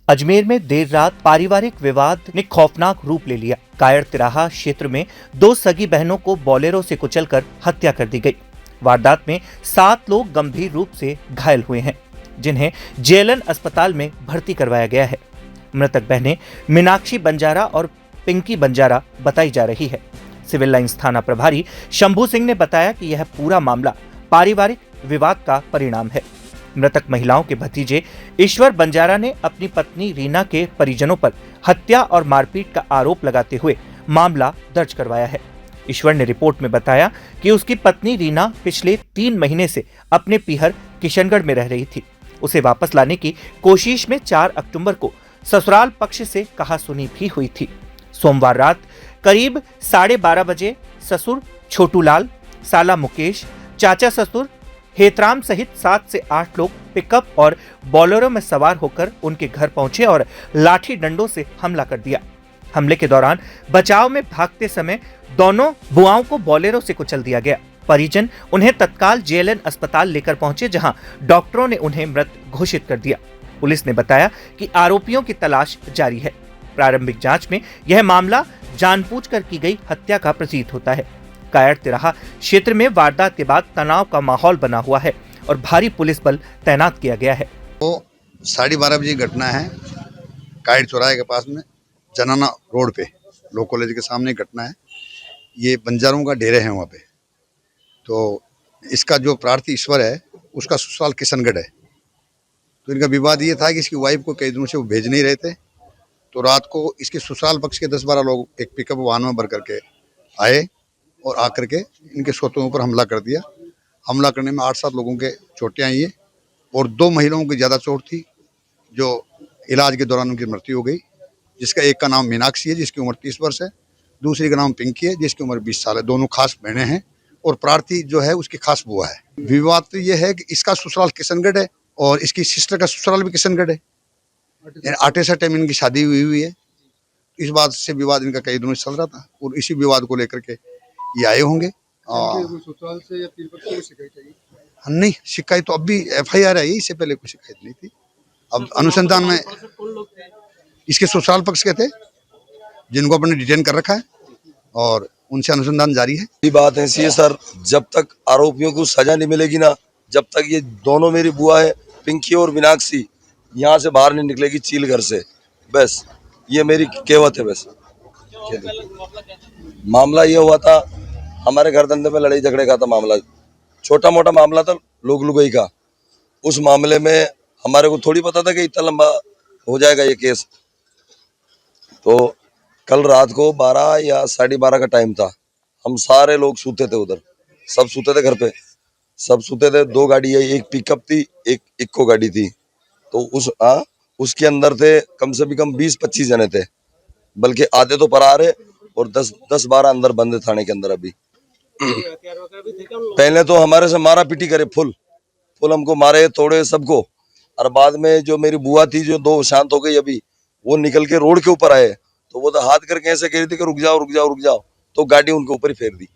अजमेर में देर रात पारिवारिक विवाद ने खौफनाक रूप ले लिया। कायर तिराहा क्षेत्र में दो सगी बहनों को बोलेरो से कुचलकर हत्या कर दी गई। वारदात में 7 लोग गंभीर रूप से घायल हुए हैं, जिन्हें जेएलएन अस्पताल में भर्ती करवाया गया है। मृतक बहनें मीनाक्षी बंजारा और पिंकी बंजारा बताई जा रही है। सिविल लाइंस थाना प्रभारी शंभू सिंह ने बताया कि यह पूरा मामला पारिवारिक विवाद का परिणाम है। मृतक महिलाओं के भतीजे ईश्वर बंजारा ने अपनी पत्नी रीना के परिजनों पर हत्या और मारपीट का आरोप लगाते हुए मामला दर्ज करवाया है। ईश्वर ने रिपोर्ट में बताया कि उसकी पत्नी रीना पिछले 3 महीने से अपने पीहर किशनगढ़ में रह रही थी। उसे वापस लाने की कोशिश में 4 अक्टूबर को ससुराल पक्ष से कहासुनी भी हुई थी। सोमवार रात करीब 12:30 बजे ससुर छोटूलाल, साला मुकेश, चाचा ससुर हेतराम सहित 7 से 8 लोग पिकअप और बोलेरो में सवार होकर उनके घर पहुंचे और लाठी डंडों से हमला कर दिया। हमले के दौरान बचाव में भागते समय दोनों बुआओं को बोलेरो से कुचल दिया गया। परिजन उन्हें तत्काल जेएलएन अस्पताल लेकर पहुंचे, जहां डॉक्टरों ने उन्हें मृत घोषित कर दिया। पुलिस ने बताया कि आरोपियों की तलाश जारी है। प्रारंभिक जांच में यह मामला जानबूझकर की गई हत्या का प्रतीत होता है। कायर तिराहा क्षेत्र में वारदात के बाद तनाव का माहौल बना हुआ है और भारी पुलिस बल तैनात किया गया है। वो 12:30 बजे घटना है। कायर चौराहे के पास में जनाना रोड पे लॉ कॉलेज के सामने घटना है। ये बंजारों का डेरे है वहाँ पे। तो इसका जो प्रार्थी ईश्वर है उसका ससुराल किशनगढ़ है। तो इनका विवाद ये था कि इसकी वाइफ को कई दिनों से वो भेज नहीं रहे थे। तो रात को इसके ससुराल पक्ष के 10-12 लोग एक पिकअप वाहन में भर करके आए और आकर के इनके सोतों पर हमला कर दिया। हमला करने में 8-7 लोगों के चोटें आई है और 2 महिलाओं की ज़्यादा चोट थी, जो इलाज के दौरान उनकी मृत्यु हो गई। जिसका एक का नाम मीनाक्षी है, जिसकी उम्र 30 वर्ष है, दूसरी का नाम पिंकी है, जिसकी उम्र 20 साल है। दोनों खास बहनें हैं और प्रार्थी जो है उसकी खास बुआ है। विवाद तो ये है कि इसका ससुराल किशनगढ़ है और इसकी सिस्टर का ससुराल भी किशनगढ़ है। 8 में इनकी शादी हुई है। इस बात से विवाद इनका कई दिनों से चल रहा था और इसी विवाद को लेकर के ये आए होंगे। ससुराल से या पीर पक्ष से शिकायत आई? नहीं, शिकायत तो अब भी FIR आई, इससे पहले कोई शिकायत नहीं थी। अब अनुसंधान में इसके ससुराल पक्ष के थे, जिनको अपने डिटेन कर रखा है और उनसे अनुसंधान जारी है। ये बात ऐसी है सर, जब तक आरोपियों को सजा नहीं मिलेगी ना, जब तक ये दोनों मेरी बुआ है पिंकी और मीनाक्षी यहाँ से बाहर नहीं निकलेगी चील घर से। बस ये मेरी कहावत है। बस मामला ये हुआ था, हमारे घर धंधे में लड़ाई झगड़े का था मामला, छोटा मोटा मामला था लोग लुगाई का। उस मामले में हमारे को थोड़ी पता था कि इतना लंबा हो जाएगा ये केस। तो कल रात को 12 या 12:30 का टाइम था। हम सारे लोग सूते थे उधर, सब सूते थे घर पे, सब सूते थे। 2 गाड़ी है, एक पिकअप थी, एक इक्को गाड़ी थी। तो उसके अंदर थे कम से कम 20-25 जने थे, बल्कि आधे तो फरार है और 10-12 अंदर बंद है थाने के अंदर। अभी पहले तो हमारे से मारा पीटी करे, फुल हमको मारे तोड़े सबको। और बाद में जो मेरी बुआ थी, जो 2 शांत हो गई अभी, वो निकल के रोड के ऊपर आए। तो वो तो हाथ करके ऐसे कह रही थी कि रुक जाओ रुक जाओ रुक जाओ, तो गाड़ी उनके ऊपर ही फेर दी।